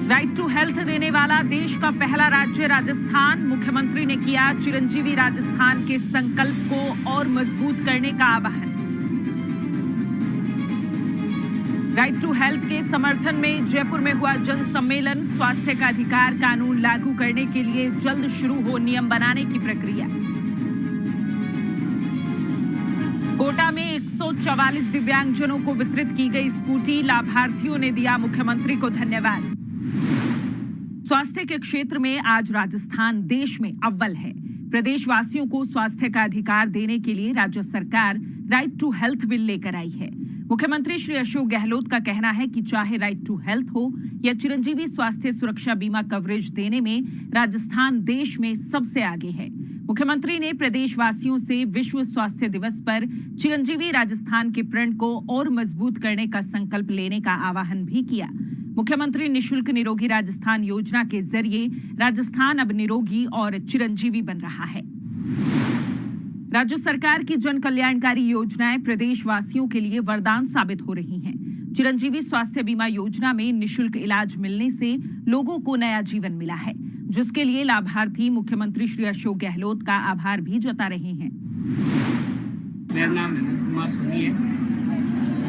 Right to health देने वाला देश का पहला राज्य राजस्थान। मुख्यमंत्री ने किया चिरंजीवी राजस्थान के संकल्प को और मजबूत करने का आह्वान। राइट टू हेल्थ के समर्थन में जयपुर में हुआ जन सम्मेलन। स्वास्थ्य का अधिकार कानून लागू करने के लिए जल्द शुरू हो नियम बनाने की प्रक्रिया। कोटा में 144 दिव्यांगजनों को वितरित की गई स्कूटी। लाभार्थियों ने दिया मुख्यमंत्री को धन्यवाद। स्वास्थ्य के क्षेत्र में आज राजस्थान देश में अव्वल है। प्रदेशवासियों को स्वास्थ्य का अधिकार देने के लिए राज्य सरकार राइट टू हेल्थ बिल लेकर आई है। मुख्यमंत्री श्री अशोक गहलोत का कहना है कि चाहे राइट टू हेल्थ हो या चिरंजीवी स्वास्थ्य सुरक्षा बीमा कवरेज देने में राजस्थान देश में सबसे आगे है। मुख्यमंत्री ने प्रदेशवासियों से विश्व स्वास्थ्य दिवस पर चिरंजीवी राजस्थान के प्रण को और मजबूत करने का संकल्प लेने का आह्वान भी किया। मुख्यमंत्री निशुल्क निरोगी राजस्थान योजना के जरिए राजस्थान अब निरोगी और चिरंजीवी बन रहा है। राज्य सरकार की जन कल्याणकारी योजनाएं प्रदेशवासियों के लिए वरदान साबित हो रही हैं। चिरंजीवी स्वास्थ्य बीमा योजना में निशुल्क इलाज मिलने से लोगों को नया जीवन मिला है, जिसके लिए लाभार्थी मुख्यमंत्री श्री अशोक गहलोत का आभार भी जता रहे हैं। मेरा नाम हेमंत कुमार सोनी है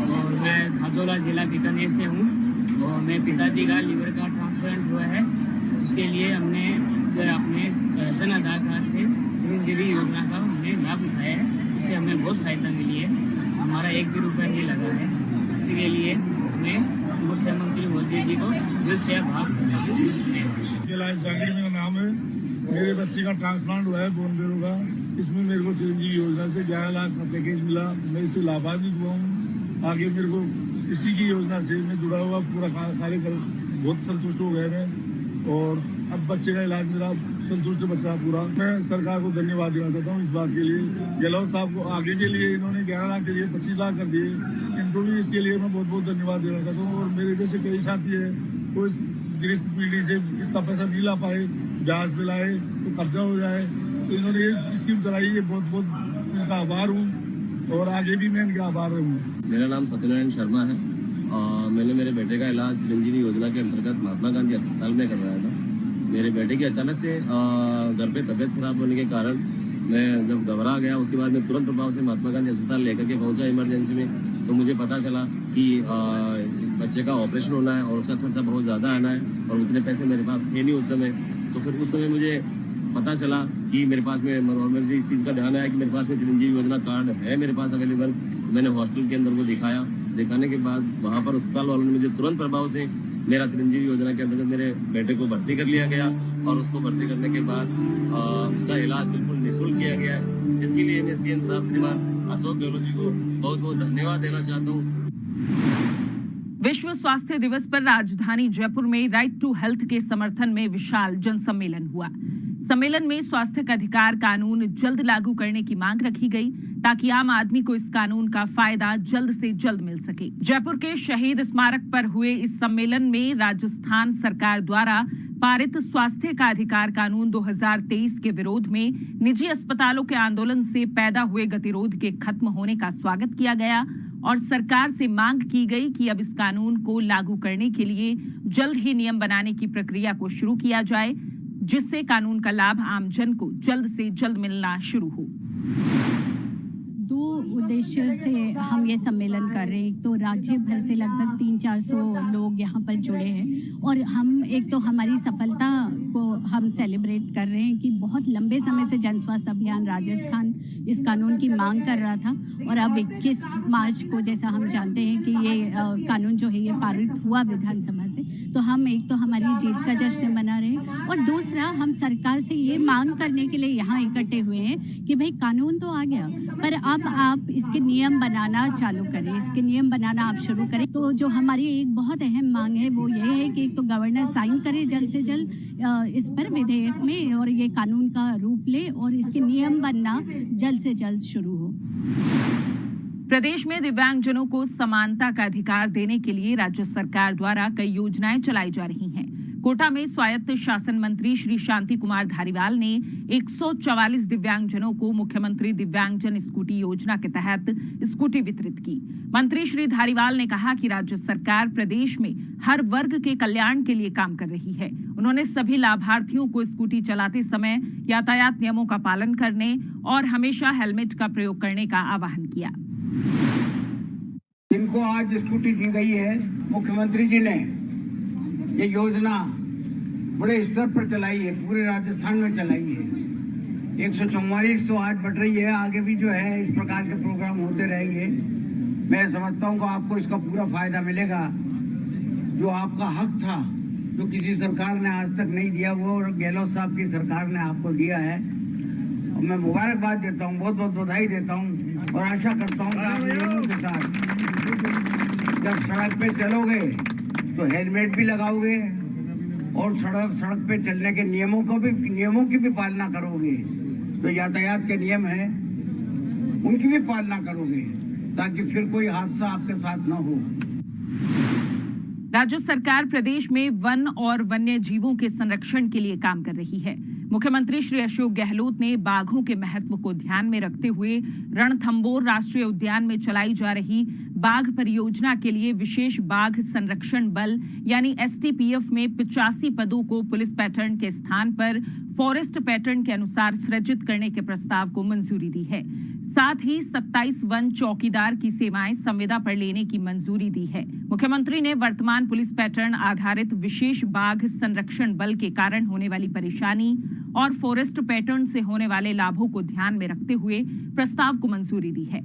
और मैं खाजोला जिला बीकानेर से हूँ। और मेरे पिताजी का लीवर का ट्रांसप्लांट हुआ है, उसके लिए हमने अपने जन आधार कार्ड से चिरंजीवी योजना का हमने लाभ उठाया है। उससे हमें बहुत सहायता मिली है। हमारा एक भी रुपया नहीं लगा है। इसी के लिए हमें मुख्यमंत्री मोदी जी को दिल से आभार मेरा नाम है। मेरे बच्चे का ट्रांसप्लांट हुआ है बोन मेरो का। इसमें मेरे को चिरंजीवी योजना से 11 लाख का पैकेज मिला। मैं इससे लाभान्वित हुआ हूँ। आगे मेरे को इसी की योजना से मैं जुड़ा हुआ पूरा कार्य कर बहुत संतुष्ट हो गया मैं। और अब बच्चे का इलाज मेरा संतुष्ट बच्चा पूरा। मैं सरकार को धन्यवाद देना चाहता हूँ इस बात के लिए। गहलोत साहब को आगे के लिए इन्होंने 11 लाख के लिए 25 लाख कर दिए। इनको भी इसके लिए मैं बहुत बहुत धन्यवाद देना चाहता हूँ। और मेरे जैसे कई साथी है वो इस गृहस्थ पीढ़ी से इतना पैसा नहीं ला पाए, ब्याज पे लाए तो खर्चा हो जाए, तो इन्होंने ये स्कीम चलाई है। बहुत बहुत इनका आभार हूँ और आगे भी मैं इनका आभार रहूँगा। मेरा नाम सत्यनारायण शर्मा है। मैंने मेरे बेटे का इलाज चिरंजीवी योजना के अंतर्गत महात्मा गांधी अस्पताल में करवाया था। मेरे बेटे की अचानक से घर पे तबीयत खराब होने के कारण मैं जब घबरा गया, उसके बाद मैं तुरंत प्रभाव से महात्मा गांधी अस्पताल लेकर के पहुंचा इमरजेंसी में। तो मुझे पता चला कि बच्चे का ऑपरेशन होना है और उसका खर्चा बहुत ज़्यादा आना है और उतने पैसे मेरे पास थे नहीं उस समय। तो फिर उस समय मुझे पता चला कि मेरे पास में, और मुझे इस चीज़ का ध्यान आया कि मेरे पास में चिरंजीवी योजना कार्ड है मेरे पास अवेलेबल। मैंने हॉस्पिटल के अंदर को दिखाने के बाद वहाँ पर अस्पताल वालों ने मुझे तुरंत प्रभाव से मेरा चिरंजीवी योजना के अंतर्गत मेरे बेटे को भर्ती कर लिया गया। और उसको भर्ती करने के बाद उसका इलाज बिल्कुल निःशुल्क किया गया है। इसके लिए मैं सीएम साहब श्रीमान अशोक गहलोत जी को बहुत बहुत धन्यवाद देना चाहता हूँ। विश्व स्वास्थ्य दिवस पर राजधानी जयपुर में राइट टू हेल्थ के समर्थन में विशाल जन सम्मेलन हुआ। सम्मेलन में स्वास्थ्य का अधिकार कानून जल्द लागू करने की मांग रखी गई ताकि आम आदमी को इस कानून का फायदा जल्द से जल्द मिल सके। जयपुर के शहीद स्मारक पर हुए इस सम्मेलन में राजस्थान सरकार द्वारा पारित स्वास्थ्य का अधिकार कानून 2023 के विरोध में निजी अस्पतालों के आंदोलन से पैदा हुए गतिरोध के खत्म होने का स्वागत किया गया और सरकार से मांग की गई कि अब इस कानून को लागू करने के लिए जल्द ही नियम बनाने की प्रक्रिया को शुरू किया जाए, जिससे कानून का लाभ आमजन को जल्द से जल्द मिलना शुरू हो। दो उद्देश्य से हम ये सम्मेलन कर रहे हैं। तो राज्य भर से लगभग 300-400 लोग यहाँ पर जुड़े हैं और हम एक तो हमारी सफलता को हम सेलिब्रेट कर रहे हैं कि बहुत लंबे समय से जन स्वास्थ्य अभियान राजस्थान इस कानून की मांग कर रहा था और अब 21 मार्च को जैसा हम जानते हैं कि ये कानून जो है ये पारित हुआ विधानसभा से, तो हम एक तो हमारी जीत का जश्न मना रहे हैं और दूसरा हम सरकार से ये मांग करने के लिए यहाँ इकट्ठे हुए हैं कि भाई कानून तो आ गया पर अब आप इसके नियम बनाना चालू करें, इसके नियम बनाना आप शुरू करें। तो जो हमारी एक बहुत अहम मांग है वो ये है कि एक तो गवर्नर साइन करे जल्द से जल्द इस पर विधेयक में और ये कानून का रूप ले और इसके नियम बनना जल्द से जल्द शुरू हो। प्रदेश में दिव्यांगजनों को समानता का अधिकार देने के लिए राज्य सरकार द्वारा कई योजनाएं चलाई जा रही हैं। कोटा में स्वायत्त शासन मंत्री श्री शांति कुमार धारीवाल ने 144 दिव्यांगजनों को मुख्यमंत्री दिव्यांगजन स्कूटी योजना के तहत स्कूटी वितरित की। मंत्री श्री धारीवाल ने कहा कि राज्य सरकार प्रदेश में हर वर्ग के कल्याण के लिए काम कर रही है। उन्होंने सभी लाभार्थियों को स्कूटी चलाते समय यातायात नियमों का पालन करने और हमेशा हेलमेट का प्रयोग करने का आह्वान किया। जिनको आज स्कूटी दी गई है, मुख्यमंत्री जी ने ये योजना बड़े स्तर पर चलाई है, पूरे राजस्थान में चलाई है। 144 तो आज बढ़ रही है, आगे भी जो है इस प्रकार के प्रोग्राम होते रहेंगे। मैं समझता हूँ कि आपको इसका पूरा फायदा मिलेगा। जो आपका हक था, जो किसी सरकार ने आज तक नहीं दिया, वो गहलोत साहब की सरकार ने आपको दिया है। और मैं मुबारकबाद देता हूँ, बहुत बहुत बधाई देता हूँ और आशा करता हूँ कि आप नियमों के साथ जब सड़क पे चलोगे तो हेलमेट भी लगाओगे और सड़क पे चलने के नियमों की भी पालना करोगे। तो यातायात के नियम है उनकी भी पालना करोगे, ताकि फिर कोई हादसा आपके साथ न हो। राज्य सरकार प्रदेश में वन और वन्य जीवों के संरक्षण के लिए काम कर रही है। मुख्यमंत्री श्री अशोक गहलोत ने बाघों के महत्व को ध्यान में रखते हुए रणथंभौर राष्ट्रीय उद्यान में चलाई जा रही बाघ परियोजना के लिए विशेष बाघ संरक्षण बल यानी एसटीपीएफ में 85 पदों को पुलिस पैटर्न के स्थान पर फॉरेस्ट पैटर्न के अनुसार सृजित करने के प्रस्ताव को मंजूरी दी है। साथ ही 27 वन चौकीदार की सेवाएं संविदा पर लेने की मंजूरी दी है। मुख्यमंत्री ने वर्तमान पुलिस पैटर्न आधारित विशेष बाघ संरक्षण बल के कारण होने वाली परेशानी और फॉरेस्ट पैटर्न से होने वाले लाभों को ध्यान में रखते हुए प्रस्ताव को मंजूरी दी है।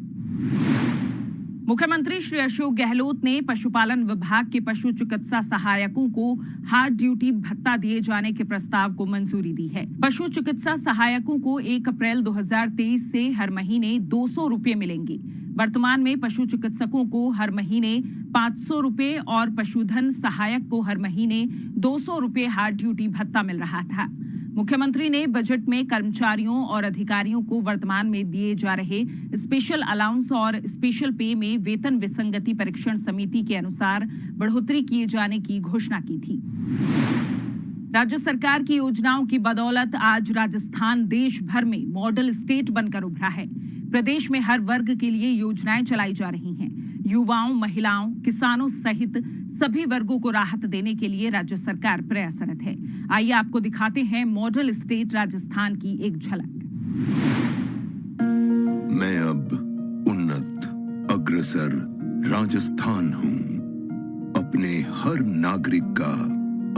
मुख्यमंत्री श्री अशोक गहलोत ने पशुपालन विभाग के पशु चिकित्सा सहायकों को हार्ड ड्यूटी भत्ता दिए जाने के प्रस्ताव को मंजूरी दी है। पशु चिकित्सा सहायकों को 1 अप्रैल 2023 से हर महीने 200 रुपये मिलेंगे। वर्तमान में पशु चिकित्सकों को हर महीने 500 रुपये और पशुधन सहायक को हर महीने 200 रुपये हार्ड ड्यूटी भत्ता मिल रहा था। मुख्यमंत्री ने बजट में कर्मचारियों और अधिकारियों को वर्तमान में दिए जा रहे स्पेशल अलाउंस और स्पेशल पे में वेतन विसंगति परीक्षण समिति के अनुसार बढ़ोतरी किए जाने की घोषणा की थी। राज्य सरकार की योजनाओं की बदौलत आज राजस्थान देश भर में मॉडल स्टेट बनकर उभरा है। प्रदेश में हर वर्ग के लिए योजनाएं चलाई जा रही हैं। युवाओं, महिलाओं, किसानों सहित सभी वर्गों को राहत देने के लिए राज्य सरकार प्रयासरत है। आइए आपको दिखाते हैं मॉडल स्टेट राजस्थान की एक झलक। मैं अब उन्नत, अग्रसर राजस्थान हूँ। अपने हर नागरिक का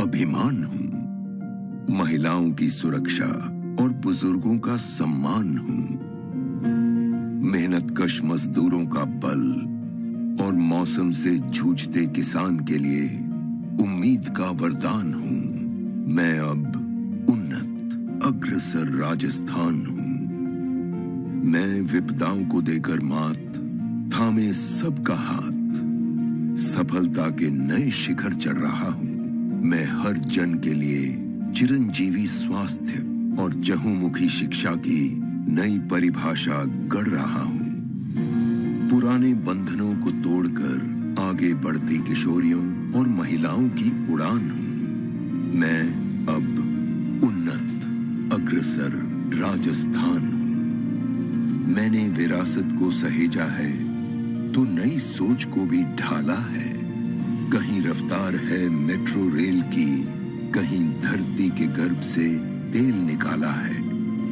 अभिमान हूँ। महिलाओं की सुरक्षा और बुजुर्गों का सम्मान हूँ। मेहनतकश मजदूरों का बल और मौसम से जूझते किसान के लिए उम्मीद का वरदान हूँ। मैं अब उन्नत, अग्रसर राजस्थान हूँ। मैं विपदाओं को देकर मात, थामे सबका हाथ, सफलता के नए शिखर चढ़ रहा हूँ। मैं हर जन के लिए चिरंजीवी स्वास्थ्य और चहुमुखी शिक्षा की नई परिभाषा गढ़ रहा हूँ। पुराने बंधनों को तोड़कर आगे बढ़ती किशोरियों और महिलाओं की उड़ान हूँ। मैं अब उन्नत, अग्रसर राजस्थान हूँ। मैंने विरासत को सहेजा है तो नई सोच को भी ढाला है। कहीं रफ्तार है मेट्रो रेल की, कहीं धरती के गर्भ से तेल निकाला है।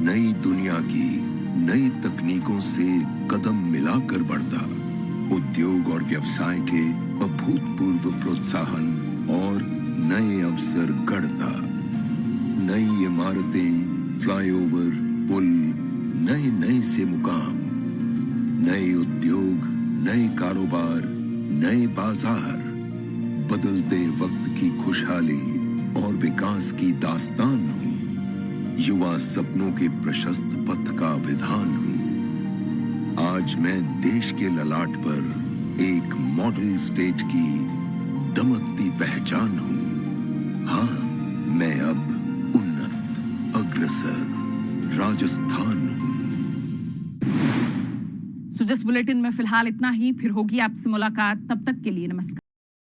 नई दुनिया की नई तकनीकों से कदम मिलाकर बढ़ता, उद्योग और व्यवसाय के अभूतपूर्व प्रोत्साहन और नए अवसर गढ़ता। नई इमारतें, फ्लाईओवर, पुल, नए नए से मुकाम, नए उद्योग, नए कारोबार, नए बाजार, बदलते वक्त की खुशहाली और विकास की दास्तान हूँ। युवा सपनों के प्रशस्त पथ का विधान हूँ। आज मैं देश के ललाट पर एक मॉडल स्टेट की दमकती पहचान हूँ। हाँ, मैं अब उन्नत, अग्रसर राजस्थान हूँ। सुजस बुलेटिन में फिलहाल इतना ही। फिर होगी आपसे मुलाकात, तब तक के लिए नमस्कार।